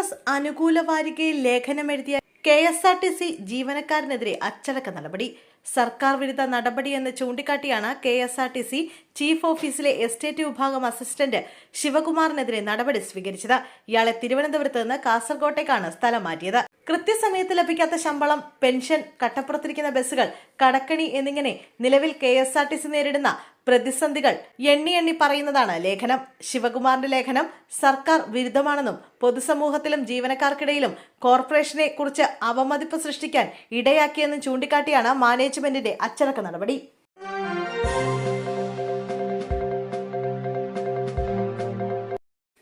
കോൺഗ്രസ് അനുകൂല വാരികയിൽ ലേഖനമെഴുതിയ KSRTC ജീവനക്കാരനെതിരെ അച്ചടക്ക നടപടി. സർക്കാർ വിരുദ്ധ നടപടിയെന്ന് ചൂണ്ടിക്കാട്ടിയാണ് KSRTC ചീഫ് ഓഫീസിലെ എസ്റ്റേറ്റ് വിഭാഗം അസിസ്റ്റന്റ് ശിവകുമാറിനെതിരെ നടപടി സ്വീകരിച്ചത്. ഇയാളെ തിരുവനന്തപുരത്ത് നിന്ന് കാസർകോട്ടേക്കാണ് സ്ഥലം മാറ്റിയത്. കൃത്യസമയത്ത് ലഭിക്കാത്ത ശമ്പളം, പെൻഷൻ, കട്ടപ്പുറത്തിരിക്കുന്ന ബസ്സുകൾ, കടക്കണി എന്നിങ്ങനെ നിലവിൽ KSRTC നേരിടുന്ന പ്രതിസന്ധികൾ എണ്ണി പറയുന്നതാണ് ലേഖനം. ശിവകുമാറിന്റെ ലേഖനം സർക്കാർ വിരുദ്ധമാണെന്നും പൊതുസമൂഹത്തിലും ജീവനക്കാർക്കിടയിലും കോർപ്പറേഷനെ കുറിച്ച് അവമതിപ്പ് സൃഷ്ടിക്കാൻ ഇടയാക്കിയെന്നും ചൂണ്ടിക്കാട്ടിയാണ് മാനേജ്മെന്റിന്റെ അച്ചടക്ക നടപടി.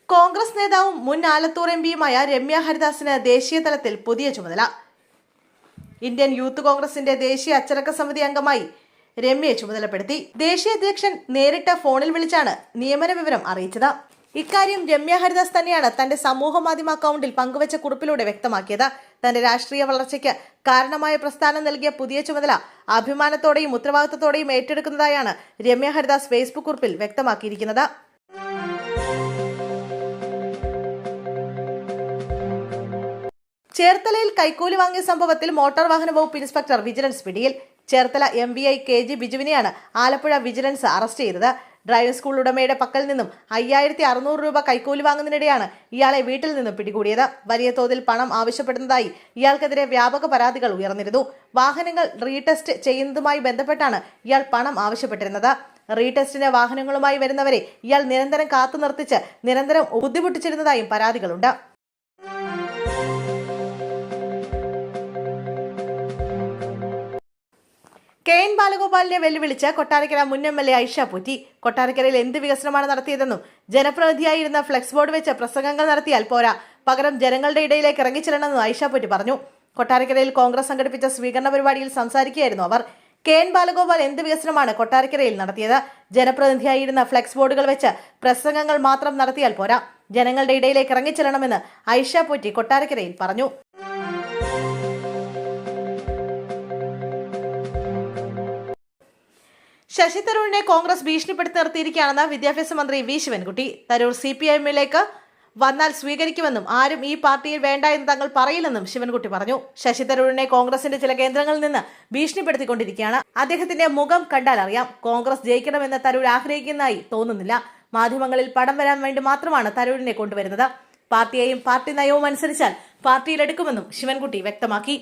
കോൺഗ്രസ് നേതാവും മുൻ ആലത്തൂർ MP-യുമായ രമ്യ ഹരിദാസിന് ദേശീയ തലത്തിൽ പുതിയ ചുമതല. ഇന്ത്യൻ യൂത്ത് കോൺഗ്രസിന്റെ ദേശീയ അച്ചടക്ക സമിതി അംഗമായി രമ്യയെ ചുമതലപ്പെടുത്തി. ദേശീയ അധ്യക്ഷൻ നേരിട്ട് ഫോണിൽ വിളിച്ചാണ് നിയമന വിവരം അറിയിച്ചത്. ഇക്കാര്യം രമ്യ ഹരിദാസ് തന്നെയാണ് തന്റെ സമൂഹ മാധ്യമ അക്കൗണ്ടിൽ പങ്കുവച്ച കുറിപ്പിലൂടെ വ്യക്തമാക്കിയത്. തന്റെ രാഷ്ട്രീയ വളർച്ചയ്ക്ക് കാരണമായ പ്രസ്ഥാനം നൽകിയ പുതിയ ചുമതല അഭിമാനത്തോടെയും ഉത്തരവാദിത്തത്തോടെയും ഏറ്റെടുക്കുന്നതായാണ് രമ്യ ഹരിദാസ് ഫേസ്ബുക്ക് കുറിപ്പിൽ വ്യക്തമാക്കിയിരിക്കുന്നത്. ചേർത്തലയിൽ കൈക്കൂലി വാങ്ങിയ സംഭവത്തിൽ മോട്ടോർ വാഹന വകുപ്പ് ഇൻസ്പെക്ടർ വിജിലൻസ് പിടിയിൽ. ചേർത്തല MVI KG ബിജുവിനെയാണ് ആലപ്പുഴ വിജിലൻസ് അറസ്റ്റ് ചെയ്തത്. ഡ്രൈവിംഗ് സ്കൂൾ ഉടമയുടെ പക്കൽ നിന്നും 5600 രൂപ കൈക്കൂലി വാങ്ങുന്നതിനിടെയാണ് ഇയാളെ വീട്ടിൽ നിന്നും പിടികൂടിയത്. വലിയ തോതിൽ പണം ആവശ്യപ്പെടുന്നതായി ഇയാൾക്കെതിരെ വ്യാപക പരാതികൾ ഉയർന്നിരുന്നു. വാഹനങ്ങൾ റീടെസ്റ്റ് ചെയ്യുന്നതുമായി ബന്ധപ്പെട്ടാണ് ഇയാൾ പണം ആവശ്യപ്പെട്ടിരുന്നത്. റീടെസ്റ്റിന് വാഹനങ്ങളുമായി വരുന്നവരെ ഇയാൾ നിരന്തരം കാത്തു നിർത്തിച്ച് നിരന്തരം ബുദ്ധിമുട്ടിച്ചിരുന്നതായും പരാതികളുണ്ട്. KN ബാലഗോപാലിനെ വെല്ലുവിളിച്ച് കൊട്ടാരക്കര മുൻ MLA ഐഷ പോറ്റി. കൊട്ടാരക്കരയിൽ എന്ത് വികസനമാണ് നടത്തിയതെന്നും ജനപ്രതിനിധിയായിരുന്ന ഫ്ലെക്സ് ബോർഡ് വെച്ച് പ്രസംഗങ്ങൾ നടത്തിയാൽ പോരാ, പകരം ജനങ്ങളുടെ ഇടയിലേക്ക് ഇറങ്ങിച്ചെല്ലണമെന്നും ഐഷ പോറ്റി പറഞ്ഞു. കൊട്ടാരക്കരയിൽ കോൺഗ്രസ് സംഘടിപ്പിച്ച സ്വീകരണ പരിപാടിയിൽ സംസാരിക്കുകയായിരുന്നു അവർ. KN ബാലഗോപാൽ എന്ത് വികസനമാണ് കൊട്ടാരക്കരയിൽ നടത്തിയത്? ജനപ്രതിനിധിയായിരുന്ന ഫ്ലെക്സ് ബോർഡുകൾ വെച്ച് പ്രസംഗങ്ങൾ മാത്രം നടത്തിയാൽ പോരാ, ജനങ്ങളുടെ ഇടയിലേക്ക് ഇറങ്ങിച്ചെല്ലണമെന്ന് ഐഷ പോറ്റി കൊട്ടാരക്കരയിൽ പറഞ്ഞു. ശശി തരൂരിനെ കോൺഗ്രസ് ഭീഷണിപ്പെടുത്തി നിർത്തിയിരിക്കുകയാണെന്ന് വിദ്യാഭ്യാസ മന്ത്രി V ശിവൻകുട്ടി. തരൂർ CPIM-ലേക്ക് വന്നാൽ സ്വീകരിക്കുമെന്നും ആരും ഈ പാർട്ടിയിൽ വേണ്ട എന്ന് തങ്ങൾ പറയില്ലെന്നും ശിവൻകുട്ടി പറഞ്ഞു. ശശി തരൂരിനെ കോൺഗ്രസിന്റെ ചില കേന്ദ്രങ്ങളിൽ നിന്ന് ഭീഷണിപ്പെടുത്തിക്കൊണ്ടിരിക്കുകയാണ്. അദ്ദേഹത്തിന്റെ മുഖം കണ്ടാൽ അറിയാം. കോൺഗ്രസ് ജയിക്കണമെന്ന് തരൂർ ആഗ്രഹിക്കുന്നതായി തോന്നുന്നില്ല. മാധ്യമങ്ങളിൽ പടം വരാൻ വേണ്ടി മാത്രമാണ് തരൂരിനെ കൊണ്ടുവരുന്നത്. പാർട്ടിയെയും പാർട്ടി നയവും അനുസരിച്ചാൽ പാർട്ടിയിലെടുക്കുമെന്നും ശിവൻകുട്ടി വ്യക്തമാക്കി.